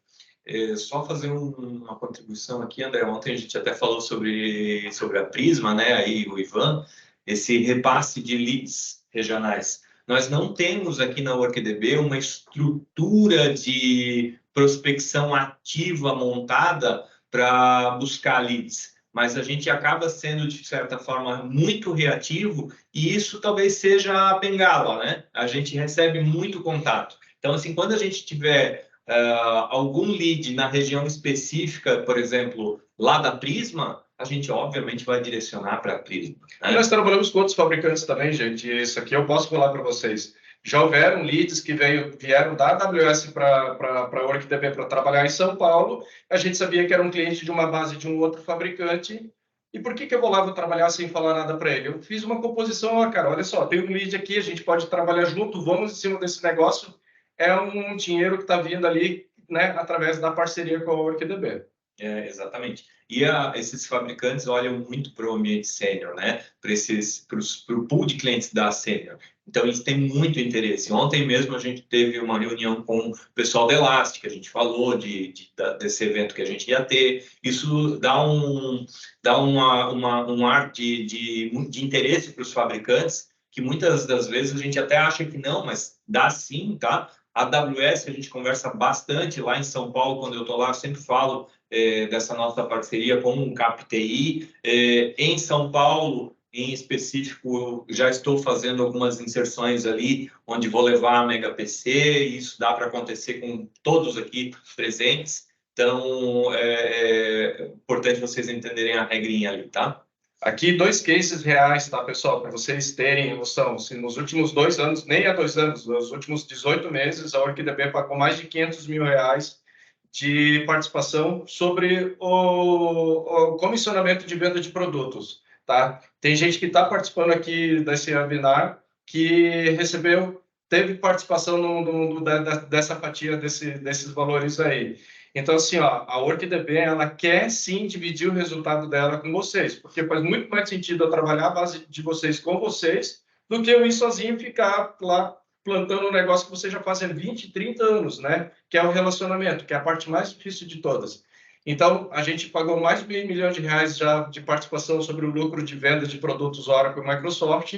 Só fazer uma contribuição aqui, André. Ontem a gente até falou sobre a Prisma, né? Aí o Ivan, esse repasse de leads regionais. Nós não temos aqui na WorkDB uma estrutura de prospecção ativa montada para buscar leads, mas a gente acaba sendo, de certa forma, muito reativo e isso talvez seja a bengala, né? A gente recebe muito contato. Então, assim, quando a gente tiver algum lead na região específica, por exemplo, lá da Prisma, a gente obviamente vai direcionar para a Prisma. Né? E nós trabalhamos com outros fabricantes também, gente. Isso aqui eu posso falar para vocês. Já houveram leads que vieram da AWS para a WorkDB para trabalhar em São Paulo. A gente sabia que era um cliente de uma base de um outro fabricante. E por que eu vou lá vou trabalhar sem falar nada para ele? Eu fiz uma composição, cara, olha só, tem um lead aqui, a gente pode trabalhar junto, vamos em cima desse negócio. É um dinheiro que está vindo ali, né, através da parceria com a WorkDB. Exatamente. E esses fabricantes olham muito para o ambiente sênior, né? Para o pool de clientes da sênior. Então, eles têm muito interesse. Ontem mesmo a gente teve uma reunião com o pessoal da Elastic, a gente falou desse evento que a gente ia ter. Isso dá um ar de interesse para os fabricantes, que muitas das vezes a gente até acha que não, mas dá sim, tá? A AWS, a gente conversa bastante lá em São Paulo, quando eu estou lá, sempre falo dessa nossa parceria com o CapTI. Em São Paulo, em específico, já estou fazendo algumas inserções ali, onde vou levar a Mega PC, e isso dá para acontecer com todos aqui presentes. Então, é importante vocês entenderem a regrinha ali, tá? Aqui, 2 cases reais, tá, pessoal? Para vocês terem noção. Se nos últimos 2 anos, nem há 2 anos, nos últimos 18 meses, a OrquídeaB pagou mais de R$500 mil de participação sobre o comissionamento de venda de produtos, tá? Tem gente que está participando aqui desse webinar que teve participação dessa fatia desses valores aí. Então, assim, ó, a OrquídeaB, ela quer sim dividir o resultado dela com vocês, porque faz muito mais sentido eu trabalhar a base de vocês com vocês do que eu ir sozinho e ficar lá plantando um negócio que você já faz há 20, 30 anos, né? Que é o relacionamento, que é a parte mais difícil de todas. Então, a gente pagou mais de R$500 milhões já de participação sobre o lucro de venda de produtos Oracle e Microsoft,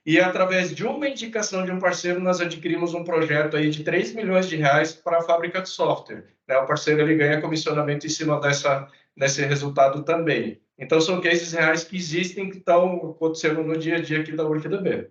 e através de uma indicação de um parceiro, nós adquirimos um projeto aí de R$3 milhões para a fábrica de software. Né? O parceiro ele ganha comissionamento em cima desse resultado também. Então, são cases reais que existem, que estão acontecendo no dia a dia aqui da OrquídeaB.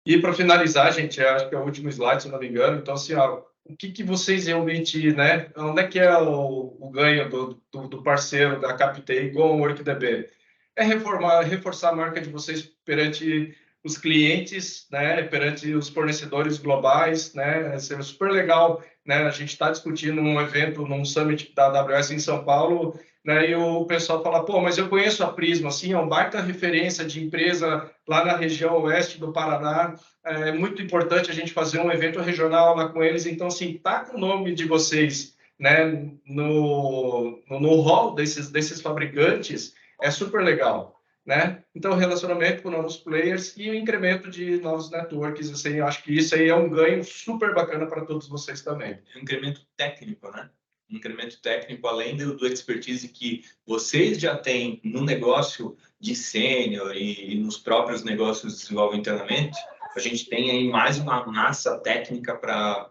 E para finalizar, gente, acho que é o último slide, se não me engano. Então, assim, ó, o que vocês realmente, né? Onde é que é o ganho do parceiro da Captei com o OrquídeaB? É reforçar a marca de vocês perante os clientes, né? Perante os fornecedores globais, né? É super legal, né? A gente está discutindo um evento, num summit da AWS em São Paulo, né? E o pessoal fala, pô, mas eu conheço a Prisma, assim, é uma baita referência de empresa lá na região oeste do Paraná. É muito importante a gente fazer um evento regional lá com eles. Então, assim, tá com o nome de vocês, né, no hall desses fabricantes é super legal, né? Então, relacionamento com novos players e o incremento de novos networks, assim, eu acho que isso aí é um ganho super bacana para todos vocês também. Um incremento técnico, né? Um incremento técnico, além do expertise que vocês já têm no negócio de sênior e nos próprios negócios que desenvolvem internamente, a gente tem aí mais uma massa técnica para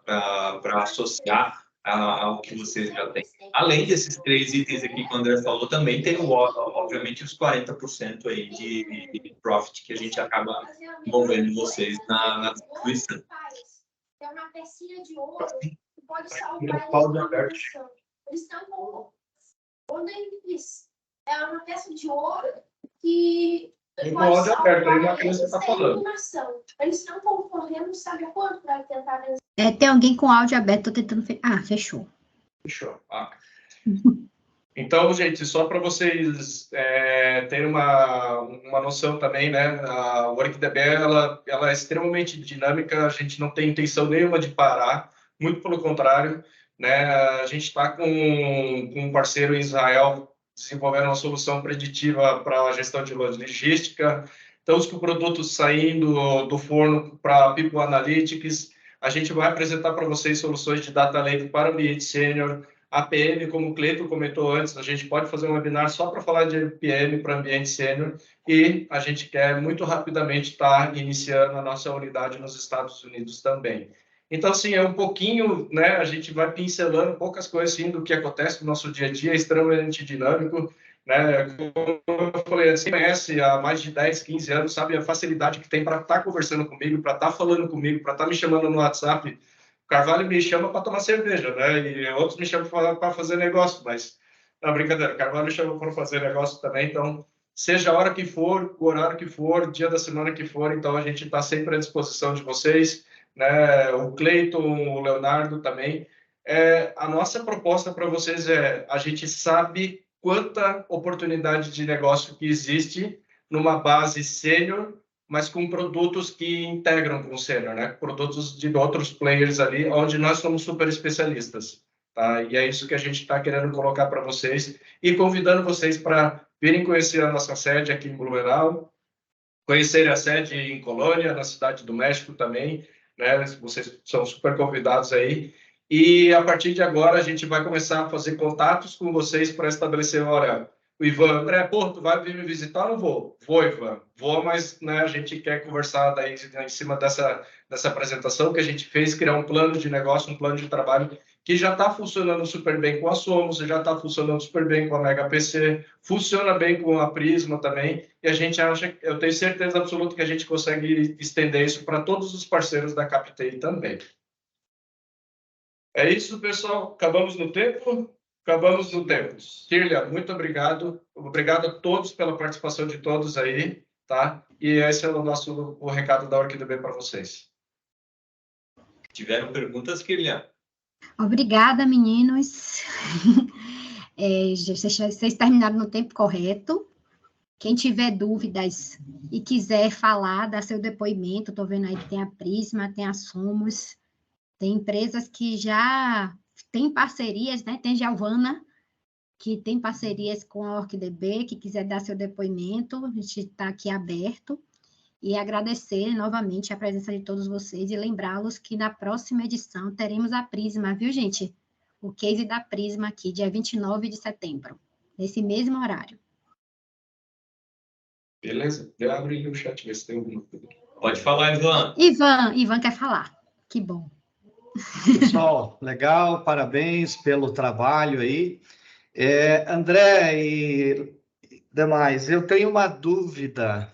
associar ao que vocês já têm. Além desses 3 itens aqui que o André falou, também tem, obviamente, os 40% aí de profit que a gente acaba envolvendo vocês na distribuição. É uma pecinha de ouro que pode salvar eles estão com é uma peça de ouro que pode salvar eles estão concorrendo, sabe quanto para tentar vencer? Tem alguém com áudio aberto, tô tentando... fechou. Fechou. Então, gente, só para vocês terem uma noção também, né? A OrquídeaB, ela é extremamente dinâmica, a gente não tem intenção nenhuma de parar, muito pelo contrário, né? A gente está com um parceiro em Israel desenvolvendo uma solução preditiva para a gestão de logística, estamos com produtos saindo do forno para People Analytics, a gente vai apresentar para vocês soluções de Data Lake para o ambiente sênior, a PM, como o Cleiton comentou antes, a gente pode fazer um webinar só para falar de PM para ambiente sênior e a gente quer muito rapidamente estar iniciando a nossa unidade nos Estados Unidos também. Então, assim, é um pouquinho, né, a gente vai pincelando poucas coisas assim, do que acontece no nosso dia a dia, é extremamente dinâmico, né, como eu falei, você conhece há mais de 10, 15 anos, sabe a facilidade que tem para estar conversando comigo, para estar falando comigo, para estar me chamando no WhatsApp. Carvalho me chama para tomar cerveja, né? E outros me chamam para fazer negócio, mas não, brincadeira, Carvalho me chama para fazer negócio também, então, seja a hora que for, o horário que for, dia da semana que for, então a gente está sempre à disposição de vocês, né? O Cleiton, o Leonardo também. A nossa proposta para vocês a gente sabe quanta oportunidade de negócio que existe numa base sênior, mas com produtos que integram com o sênior, né? Produtos de outros players ali, onde nós somos super especialistas, tá? E é isso que a gente está querendo colocar para vocês e convidando vocês para virem conhecer a nossa sede aqui em Blumenau, conhecer a sede em Colônia, na Cidade do México também, né? Vocês são super convidados aí. E a partir de agora a gente vai começar a fazer contatos com vocês para estabelecer, olha, o Ivan, André, pô, tu vai vir me visitar? Não vou. Vou, Ivan. Vou, mas né, a gente quer conversar daí em cima dessa apresentação que a gente fez, criar um plano de negócio, um plano de trabalho que já está funcionando super bem com a Somos, já está funcionando super bem com a Mega PC, funciona bem com a Prisma também, e a gente acha, eu tenho certeza absoluta que a gente consegue estender isso para todos os parceiros da Captei também. É isso, pessoal. Acabamos no tempo? Acabamos no tempo. Kirlia, muito obrigado. Obrigado a todos pela participação de todos aí, tá? E esse é o recado da OrgDB para vocês. Tiveram perguntas, Kirlia? Obrigada, meninos. Vocês terminaram no tempo correto. Quem tiver dúvidas e quiser falar, dar seu depoimento, estou vendo aí que tem a Prisma, tem a Somos, tem empresas que já têm parcerias, né? Tem Giovana, que tem parcerias com a OrgDB, que quiser dar seu depoimento, a gente está aqui aberto. E agradecer novamente a presença de todos vocês e lembrá-los que na próxima edição teremos a Prisma, viu, gente? O case da Prisma aqui, dia 29 de setembro, nesse mesmo horário. Beleza? Eu abro o chat, ver se tem alguma coisa. Pode falar, Ivan. Ivan quer falar. Que bom. Pessoal, legal, parabéns pelo trabalho aí. André e demais, eu tenho uma dúvida,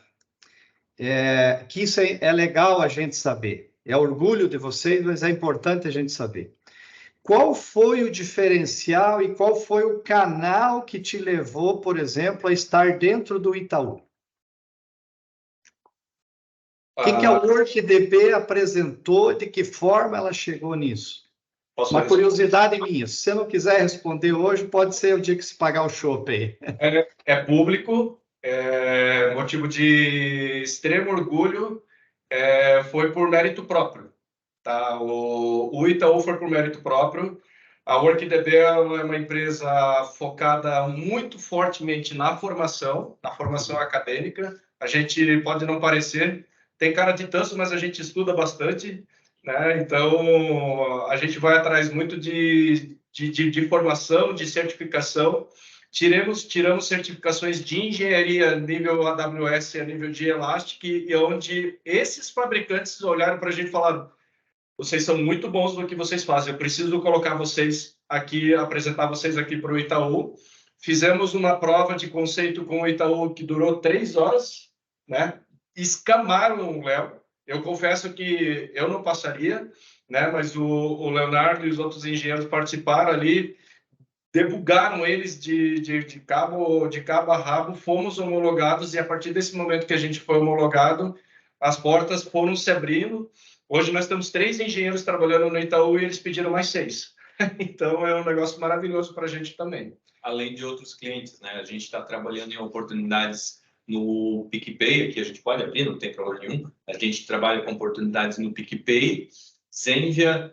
que isso é legal a gente saber. É orgulho de vocês, mas é importante a gente saber. Qual foi o diferencial e qual foi o canal que te levou, por exemplo, a estar dentro do Itaú? O que a OrgDB apresentou, de que forma ela chegou nisso? Uma curiosidade minha. Se você não quiser responder hoje, pode ser o dia que se pagar o chopp aí. É público, motivo de extremo orgulho, foi por mérito próprio. Tá? O Itaú foi por mérito próprio. A OrgDB é uma empresa focada muito fortemente na formação acadêmica. A gente pode não parecer, tem cara de tanso, mas a gente estuda bastante, né? Então, a gente vai atrás muito de formação, de certificação. Tiramos certificações de engenharia nível AWS, a nível de Elastic, e onde esses fabricantes olharam para a gente e falaram: vocês são muito bons no que vocês fazem, eu preciso colocar vocês aqui, apresentar vocês aqui para o Itaú. Fizemos uma prova de conceito com o Itaú que durou 3 horas, né? Escamaram o Léo. Eu confesso que eu não passaria, né? Mas o Leonardo e os outros engenheiros participaram ali, debugaram eles de cabo a rabo, fomos homologados, e a partir desse momento que a gente foi homologado, as portas foram se abrindo. Hoje nós temos 3 engenheiros trabalhando no Itaú e eles pediram mais 6. Então, é um negócio maravilhoso para a gente também. Além de outros clientes, né? A gente está trabalhando em oportunidades no PicPay, que a gente pode abrir, não tem problema nenhum. A gente trabalha com oportunidades no PicPay, Zenvia,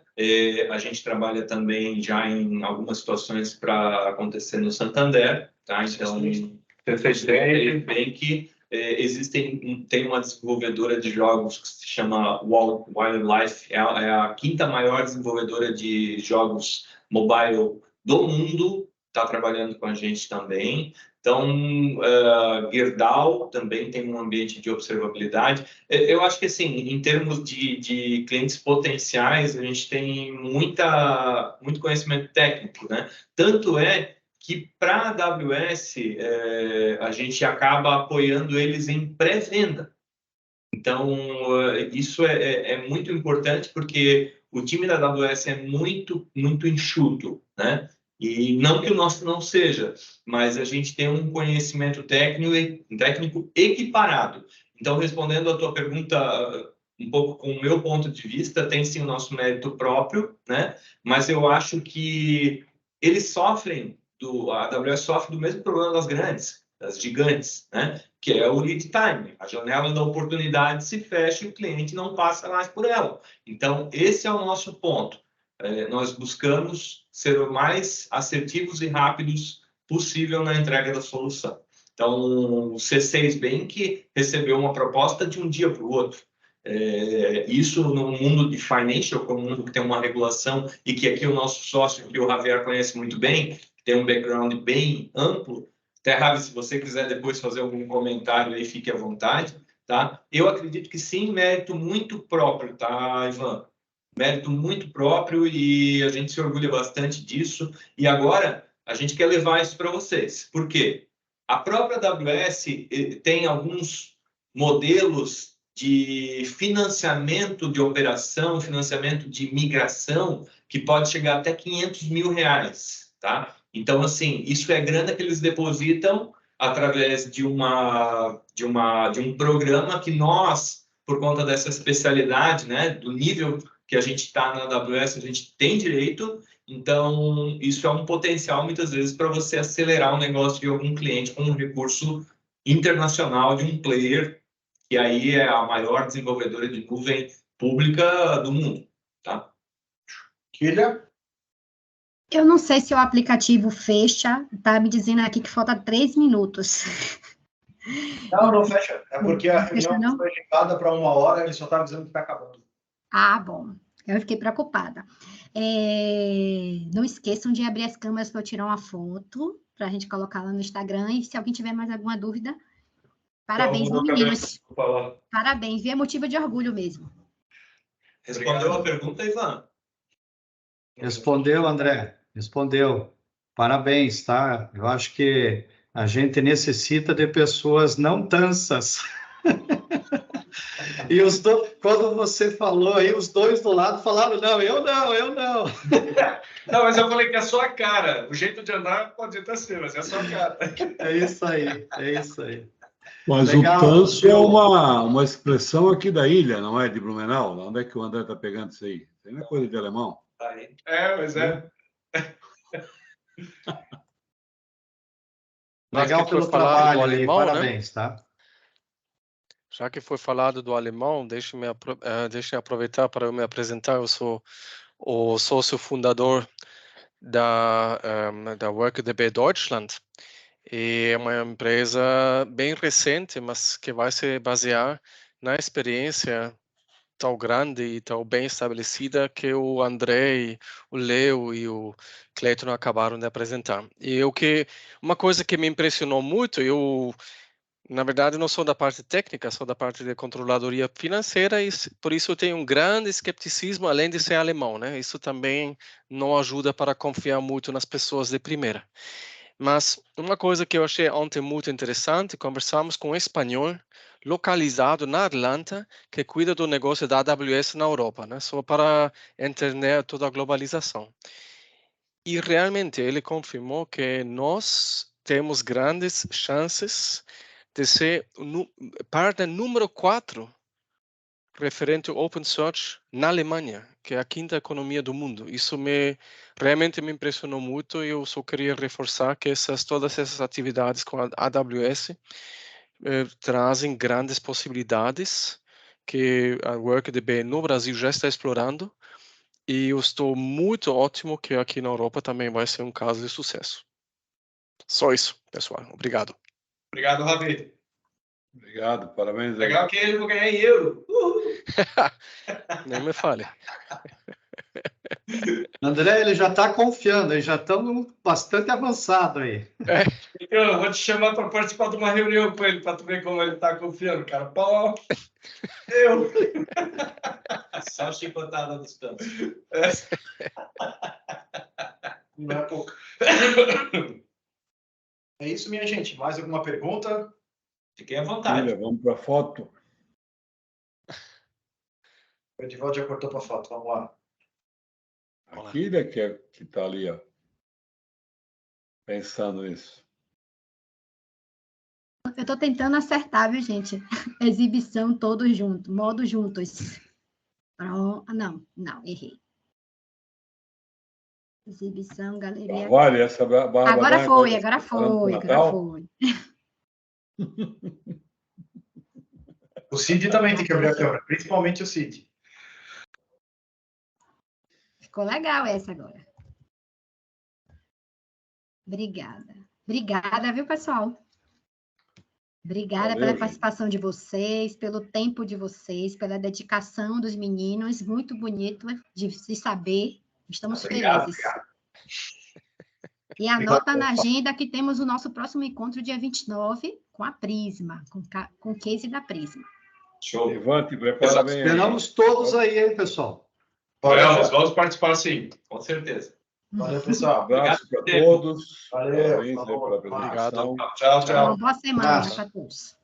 a gente trabalha também já em algumas situações para acontecer no Santander, tá? Então, Bank, tem uma desenvolvedora de jogos que se chama Wildlife, é a 5ª maior desenvolvedora de jogos mobile do mundo, está trabalhando com a gente também. Então, Gerdau também tem um ambiente de observabilidade. Eu acho que, assim, em termos de clientes potenciais, a gente tem muito conhecimento técnico, né? Tanto é que, para a AWS, a gente acaba apoiando eles em pré-venda. Então, isso é muito importante, porque o time da AWS é muito enxuto, né? E não que o nosso não seja, mas a gente tem um conhecimento técnico equiparado. Então, respondendo a tua pergunta um pouco com o meu ponto de vista, tem sim o nosso mérito próprio, né? Mas eu acho que eles sofrem, a AWS sofre do mesmo problema das grandes, das gigantes, né? Que é o lead time. A janela da oportunidade se fecha e o cliente não passa mais por ela. Então, esse é o nosso ponto. Nós buscamos ser o mais assertivos e rápidos possível na entrega da solução. Então, o C6 Bank recebeu uma proposta de um dia para o outro. Isso no mundo de financial, como um mundo que tem uma regulação, e que aqui o nosso sócio, que o Javier conhece muito bem, tem um background bem amplo. Até, Javi, se você quiser depois fazer algum comentário aí, fique à vontade, tá? Eu acredito que sim, mérito muito próprio, tá, Ivan? Mérito muito próprio, e a gente se orgulha bastante disso. E agora a gente quer levar isso para vocês. Por quê? A própria AWS tem alguns modelos de financiamento de operação, financiamento de migração, que pode chegar até R$500 mil, tá? Então, assim, isso é grana que eles depositam através de um programa que nós, por conta dessa especialidade, né, do nível que a gente está na AWS, a gente tem direito. Então, isso é um potencial, muitas vezes, para você acelerar o negócio de algum cliente com um recurso internacional de um player, que aí é a maior desenvolvedora de nuvem pública do mundo, tá? Kília? Eu não sei se o aplicativo fecha, tá me dizendo aqui que falta 3 minutos. Não fecha. É porque a Fecha, reunião não? foi agendada para 1 hora, ele só está avisando que está acabando. Ah, bom. Eu fiquei preocupada. Não esqueçam de abrir as câmeras para eu tirar uma foto, para a gente colocar lá no Instagram. E se alguém tiver mais alguma dúvida, parabéns, meninos. Parabéns, é motivo de orgulho mesmo. Respondeu a pergunta, Ivan? Respondeu, André. Respondeu. Parabéns, tá? Eu acho que a gente necessita de pessoas não tansas. E quando você falou aí, os dois do lado falaram, não, eu não. Não, mas eu falei que é só a cara. O jeito de andar pode até ser, mas é só a cara. É isso aí. Mas Legal, o tanso show. é uma expressão aqui da ilha, não é de Blumenau? Onde é que o André está pegando isso aí? Isso aí não é coisa de alemão. Mas é. Legal pelo trabalho aí, parabéns, tá? Já que foi falado do alemão, deixe-me aproveitar para me apresentar. Eu sou o sócio fundador da WorkDB Deutschland. E é uma empresa bem recente, mas que vai se basear na experiência tão grande e tão bem estabelecida que o André, o Leo e o Clayton acabaram de apresentar. E uma coisa que me impressionou muito, na verdade, não sou da parte técnica, sou da parte de controladoria financeira e por isso eu tenho um grande escepticismo, além de ser alemão, né? Isso também não ajuda para confiar muito nas pessoas de primeira. Mas uma coisa que eu achei ontem muito interessante, conversamos com um espanhol localizado na Atlanta, que cuida do negócio da AWS na Europa, né? Só para entender toda a globalização. E realmente ele confirmou que nós temos grandes chances de ser partner número 4 referente ao Open Source na Alemanha, que é a 5ª economia do mundo. Isso realmente me impressionou muito e eu só queria reforçar que todas essas atividades com a AWS trazem grandes possibilidades que a WorkDB no Brasil já está explorando e eu estou muito ótimo que aqui na Europa também vai ser um caso de sucesso. Só isso, pessoal. Obrigado. Obrigado, Ravi. Obrigado, parabéns. Legal que eu vou ganhar em euro. Nem me fale. André, ele já está confiando, eles já estão bastante avançado aí. Eu vou te chamar para participar de uma reunião com ele, para tu ver como ele está confiando, cara. Pô, eu. Só chicotada dos cantos. Não é pouco. É isso, minha gente. Mais alguma pergunta? Fiquem à vontade. Filha, vamos para a foto. O Edivaldo já cortou para a foto. Vamos lá. A Kília que está ali, ó, pensando nisso. Eu estou tentando acertar, viu, gente? Exibição todos juntos, modo juntos. Não, errei. Exibição, galeria. Vale, essa barba. Agora foi. O Cid também tem que abrir a câmera, principalmente o Cid. Ficou legal essa agora. Obrigada, viu, pessoal? Obrigada Valeu, pela gente. participação de vocês, pelo tempo de vocês, pela dedicação dos meninos. Muito bonito de se saber. Estamos felizes. Obrigado. E anota na agenda que temos o nosso próximo encontro dia 29 com a Prisma, com o case da Prisma. Show. Levante, prepara bem. Esperamos todos aí, hein, pessoal? Vamos participar sim. Com certeza. Valeu, Um pessoal. abraço para todos. Valeu. Parabéns aí pela apresentação. Tchau, tchau. Uma boa semana para todos.